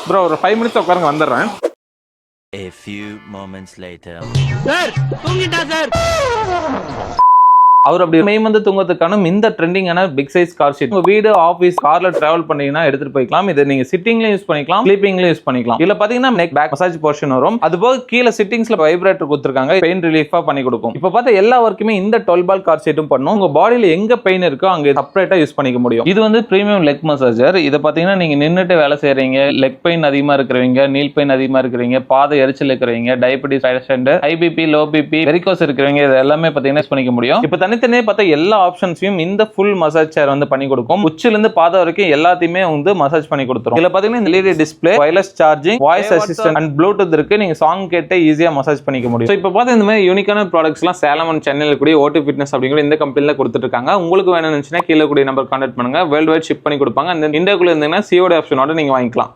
Bro ஒரு 5 minutes உட்காருங்க, வந்துடுறேன். A few moments later. Sir தூங்கிட்டா சார். அவர் அப்படி மெய் வந்து தூங்கறதுக்கான இந்த ட்ரெண்டிங்கான பிக் சைஸ் கார் ஷீட் உங்க வீடு ஆஃபீஸ் கார்ல டிராவல் பண்ணீங்கன்னா எடுத்துட்டு போய்க்கலாம். இதை நீங்க சிட்டிங்லயும் யூஸ் பண்ணிக்கலாம், ஸ்லீப்பிங்லயும் யூஸ் பண்ணிக்கலாம். இதுல பாத்தீங்கன்னா நெக் பேக் மசாஜ் போர்ஷன் வரும். அது போக கீழே சிட்டிங்ஸ்ல வைப்ரேட்டர் கொடுத்துருக்காங்க, பெயின் ரிலீஃபா பண்ணி கொடுக்கும். இப்போ பார்த்தா எல்லா ஒர்க்குமே இந்த 12 பால் கார் ஷீட்டும் பண்ணும். உங்க பாடியில எங்க பெயின் இருக்கோ அங்க செப்பரேட்டா யூஸ் பண்ணிக்க முடியும். இது வந்து பிரீமியம் லெக் மசாஜர். இதை பாத்தீங்கன்னா நீங்க நின்னுட்டு வேலை செய்யறீங்க, லெக் பெயின் அதிகமா இருக்கிறவங்க, நீல் பெயின் அதிகமா இருக்கிறவங்க, பாத எரிச்சல் இருக்கிறவங்க, diabetes patient, high BP, low BP, varicose இருக்கிறவங்க, இது எல்லாமே பாத்தீங்கன்னா யூஸ் பண்ணிக்க முடியும். இப்போ தனித்தனியே பார்த்தா எல்லா ஆப்ஷன்ஸையும் இந்த ஃபுல் மசாஜ் சேர் வந்து பண்ணி கொடுக்கும். உச்சில இருந்து பாதம் வரைக்கும் எல்லாத்தையுமே வந்து மசாஜ் பண்ணி கொடுத்துரும். இதுல பாத்தீங்கன்னா LED display, wireless charging, voice assistant and Bluetooth இருக்கு. நீங்க சாங் கேட்டு ஈஸியா மசாஜ் பண்ணிக்க முடியும். இப்போ பார்த்தா இந்த மாதிரி யூனிக்கான ப்ராடக்ட்ஸ் எல்லாம் சேலம் அண்ட் சென்னையில கூடிய ஓட்டு ஃபிட்னஸ் அப்படிங்கிற இந்த கம்பெனில கொடுத்துட்டு இருக்காங்க. உங்களுக்கு வேணும்னு நினைச்சுன்னா கீழே கூடிய நம்பர் கான்டாக்ட் பண்ணுங்க. வேர்ல்டு வைட் ஷிப் பண்ணி கொடுப்பாங்க. அந்த இந்தியாக்குள்ள இருந்தீங்கன்னா COD ஆப்ஷனோட நீங்க வாங்கிக்கலாம்.